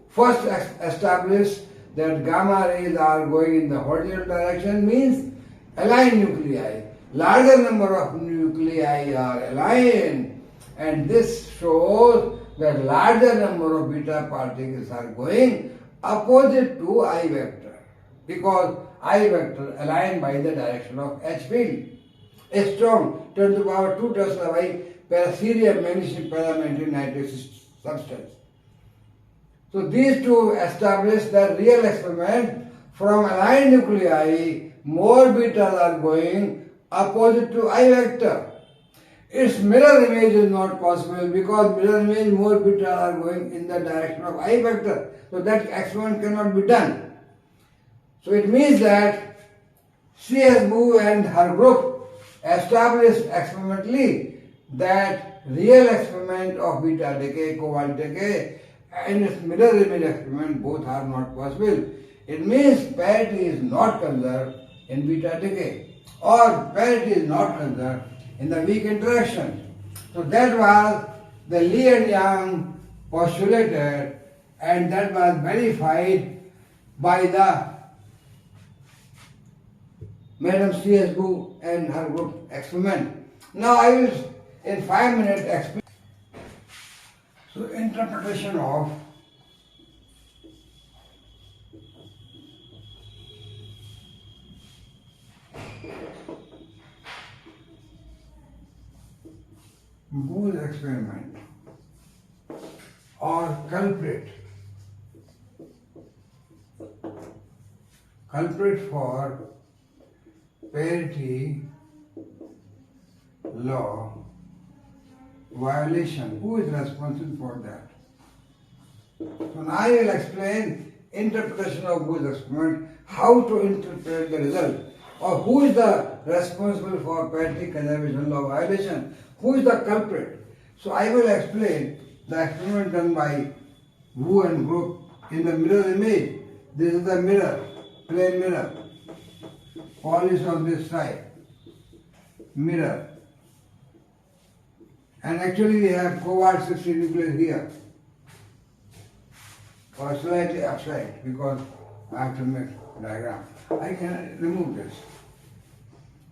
first establish that gamma rays are going in the horizontal direction, means aligned nuclei. Larger number of nuclei are aligned, and this shows that larger number of beta particles are going opposite to I vector, because I vector aligned by the direction of H field. A strong 10 to the power 2 Tesla by paracerium magnesium paramanganate nitrate substance. So these two establish that real experiment, from aligned nuclei, more betas are going opposite to I vector. Its mirror image is not possible, because mirror image more betas are going in the direction of I vector. So that experiment cannot be done. So it means that Chiubey and her group established experimentally that real experiment of beta decay, cobalt decay, and its mirror image experiment both are not possible. It means parity is not conserved in beta decay, or parity is not conserved in the weak interaction. So that was the Li and Yang postulated, and that was verified by the Madam Chiubey and her group experiment. Now I will in 5 minutes explain. So interpretation of Boole's experiment or culprit for parity law violation. Who is responsible for that? So now I will explain interpretation of Boole's experiment, how to interpret the result, or who is the responsible for parity conservation law violation, who is the culprit. So I will explain the experiment done by Wu and group in the mirror image. This is the mirror, plane mirror. All is on this side, mirror. And actually we have cobalt 60 nucleus here, or slightly upside, because I have to make diagram. I can remove this.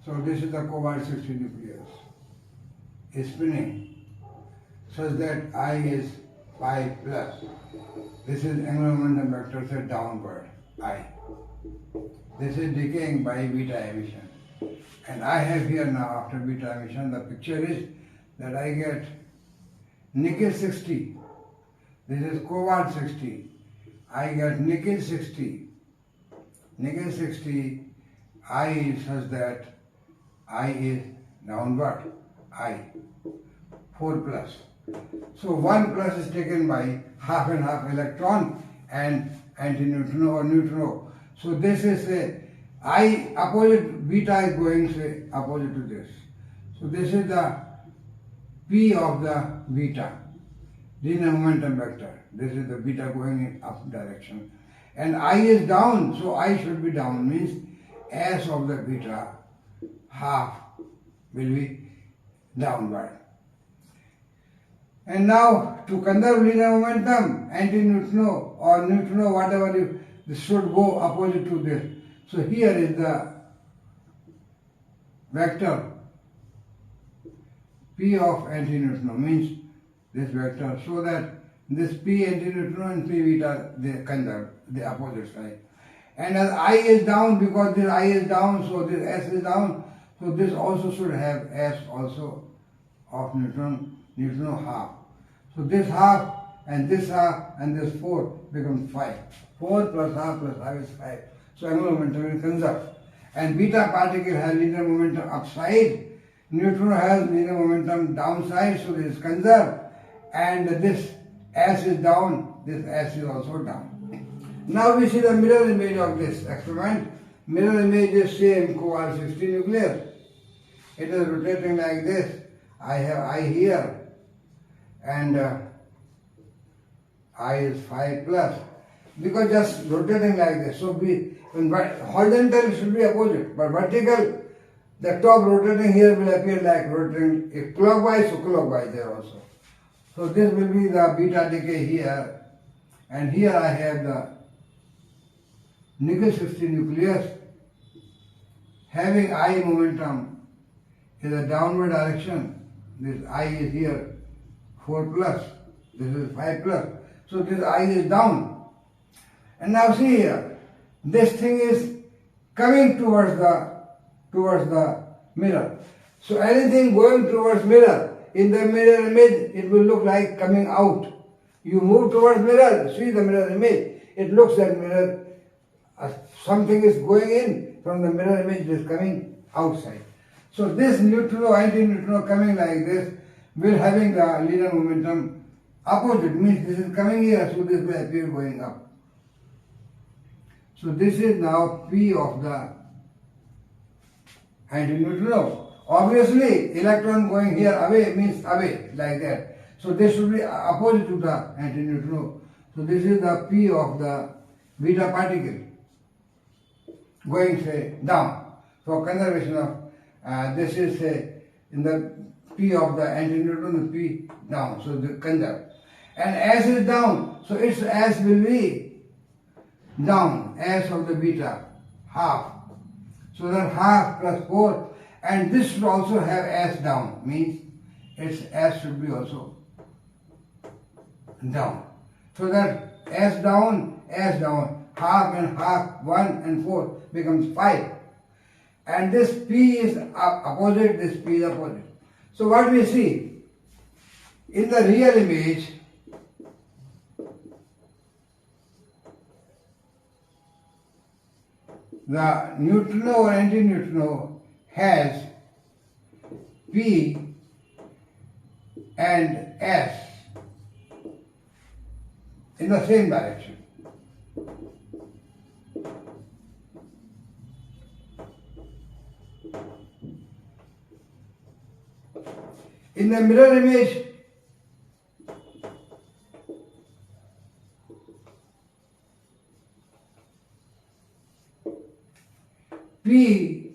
So this is the cobalt 60 nucleus. Is spinning such that I is 5 plus. This is angular momentum vector, say downward, I. This is decaying by beta emission. And I have here now, after beta emission, the picture is that I get nickel 60. This is cobalt 60. I get nickel 60. Nickel 60, I is such that I is downward, I. 4 plus. So 1 plus is taken by half and half electron and antineutrino or neutrino. So this is a I opposite, beta is going say opposite to this. So this is the P of the beta, linear momentum vector. This is the beta going in up direction. And I is down, so I should be down, means S of the beta half will be downward. And now to conserve linear momentum, anti-neutrino or neutrino, whatever you, this should go opposite to this. So here is the vector P of anti-neutrino, means this vector, so that this P anti-neutrino and P beta, they conserve the opposite side. And as I is down, because this I is down, so this S is down, so this also should have S also of neutrino half. So this half and this 4 becomes 5. 4 plus half is 5. So angular momentum is conserved. And beta particle has linear momentum upside, neutrino has linear momentum downside, so this is conserved. And this S is down, this S is also down. Now we see the mirror image of this experiment. Mirror image is same co-R16 nucleus. It is rotating like this. I have I here, and I is 5 plus, because just rotating like this. So horizontal it should be opposite, but vertical, the top rotating here will appear like rotating, if clockwise, so clockwise there also. So this will be the beta decay here, and here I have the nickel 60 nucleus having I momentum in the downward direction. This I is here 4 plus, this is 5 plus. So this I is down. And now see here, this thing is coming towards the mirror. So anything going towards mirror, in the mirror image, it will look like coming out. You move towards mirror, see the mirror image, it looks at mirror, something is going in from the mirror image, it is coming outside. So this neutrino, anti-neutrino coming like this, will having the linear momentum opposite, means this is coming here, so this will appear going up. So this is now P of the anti-neutrino. Obviously, electron going here away means away, like that. So this should be opposite to the anti-neutrino. So this is the P of the beta particle going, say, down. For conservation of, this is, say, in the P of the anti-neutrino, P down, so the conserve. And S is down, so its S will be down, S of the beta, half. So that half plus 4, and this should also have S down, means its S should be also down. So that S down, half and half, 1 and 4 becomes 5. And this P is opposite, this P is opposite. So what we see, in the real image, the neutrino or anti-neutrino has P and S in the same direction. In the mirror image, P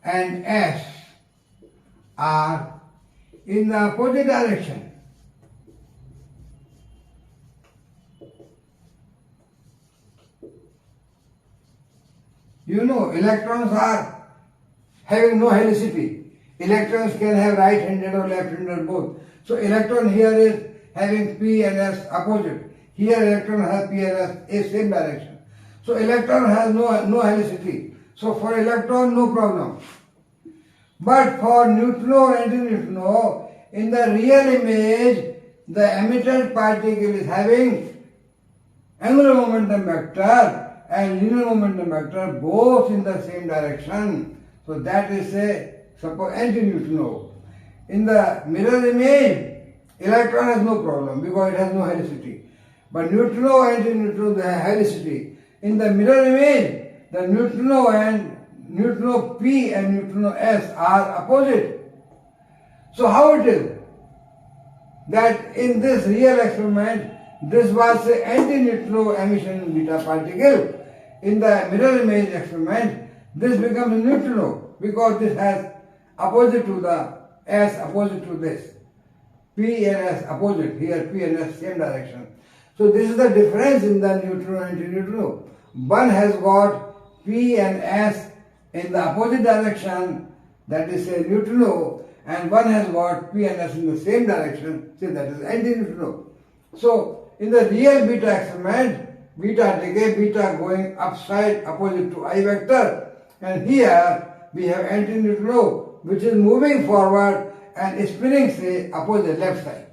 and S are in the opposite direction. You know, electrons are having no helicity. Electrons can have right-handed or left-handed both. So electron here is having P and S opposite. Here electron has P and S in same direction. So electron has no helicity. So for electron, no problem. But for neutrino or antineutrino, in the real image, the emitted particle is having angular momentum vector and linear momentum vector both in the same direction. So that is a suppose antineutrino. In the mirror image, electron has no problem because it has no helicity. But neutrino and antineutrino, they have helicity. In the mirror image, the neutrino P and neutrino S are opposite. So how it is that in this real experiment, this was an antineutrino emission beta particle, in the mirror image experiment, this becomes neutrino because this has opposite to the S, opposite to this. P and S opposite, here P and S same direction. So this is the difference in the neutrino and antineutrino. One has got P and S in the opposite direction, that is say neutrino, and one has got P and S in the same direction, say that is antineutrino. So in the real beta experiment, beta decay, beta going upside opposite to I vector, and here we have antineutrino which is moving forward and spinning say opposite left side.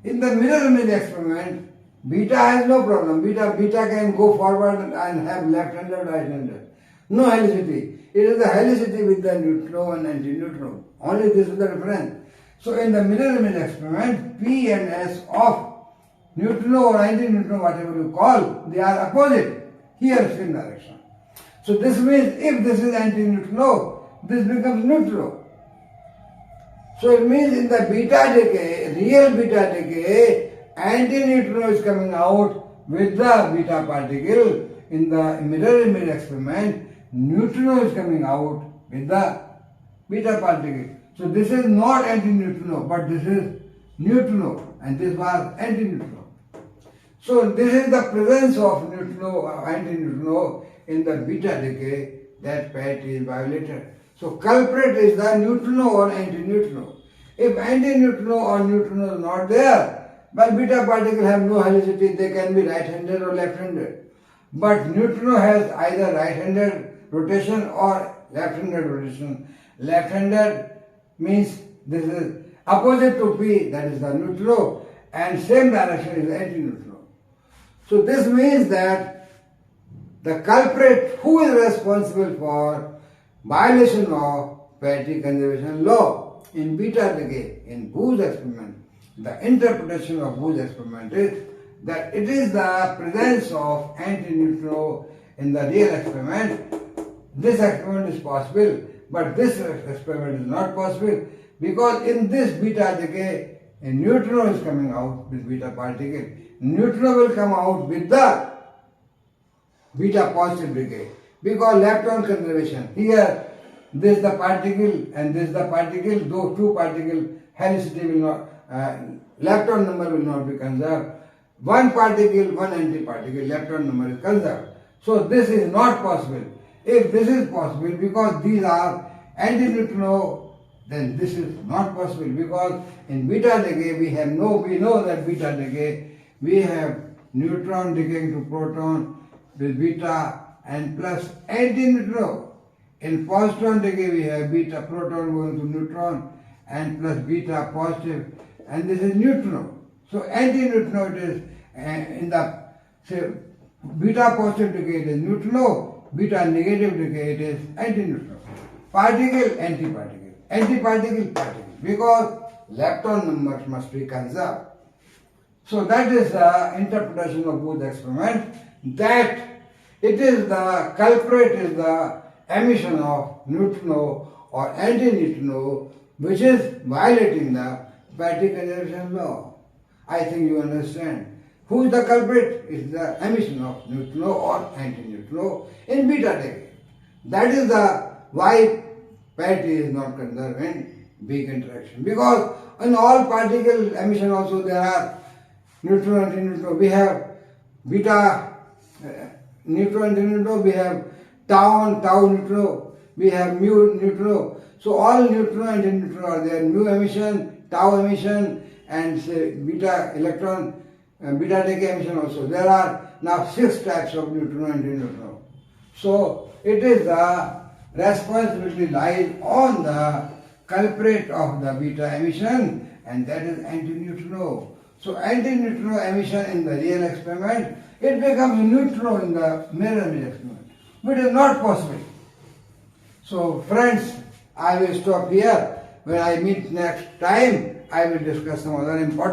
In the mirror image experiment, beta has no problem. Beta can go forward and have left-handed, right-handed. No helicity. It is the helicity with the neutrino and antineutrino. Only this is the difference. So in the mirror image experiment, P and S of neutrino or antineutrino, whatever you call, they are opposite. Here same direction. So this means if this is antineutrino, this becomes neutrino. So it means in the beta decay, real beta decay, antineutrino is coming out with the beta particle. In the mirror image experiment, neutrino is coming out with the beta particle. So this is not antineutrino, but this is neutrino, and this was antineutrino. So this is the presence of neutrino or antineutrino in the beta decay, that parity is violated. So culprit is the neutrino or antineutrino. If antineutrino or neutrino is not there, well, beta particle have no helicity, they can be right-handed or left-handed. But neutrino has either right-handed rotation or left-handed rotation. Left-handed means this is opposite to P, that is the neutrino, and same direction is antineutrino. So this means that the culprit who is responsible for violation of parity conservation law in beta decay, in Boo's experiment, the interpretation of Boo's experiment is that it is the presence of antineutrino in the real experiment. This experiment is possible, but this experiment is not possible because in this beta decay, a neutrino is coming out with beta particle. Neutrino will come out with the beta positive decay because lepton conservation. Here, this is the particle and this is the particle. Those two particle helicity will not, lepton number will not be conserved. One particle, one antiparticle, lepton number is conserved. So this is not possible. If this is possible, because these are antineutrino, then this is not possible because in beta decay we know that beta decay we have neutron decaying to proton with beta and plus antineutrino. In positron decay we have beta proton going to neutron and plus beta positive, and this is neutrino. So antineutrino it is in the say beta positive decay it is neutrino, beta negative decay it is antineutrino. Particle, antiparticle, antiparticle, particle, because lepton numbers must be conserved. So that is the interpretation of Boo's experiment, that it is the culprit is the emission of neutrino or antineutrino which is violating the parity conservation law. I think you understand. Who is the culprit? It is the emission of neutrino or antineutrino in beta decay. That is the why parity is not conserved in big interaction. Because in all particle emission also there are neutrino and antineutrino. We have beta neutrino and antineutrino, we have tau and tau neutrino, we have mu neutrino. So all neutrino and antineutrino are there. Mu emission, tau emission, and say beta electron, beta decay emission also. There are now 6 types of neutrino and antineutrino. So it is the responsibility lies on the culprit of the beta emission, and that is antineutrino. So antineutrino emission in the real experiment, it becomes neutrino in the mirror image experiment, which is not possible. So friends, I will stop here. When I meet next time, I will discuss some other important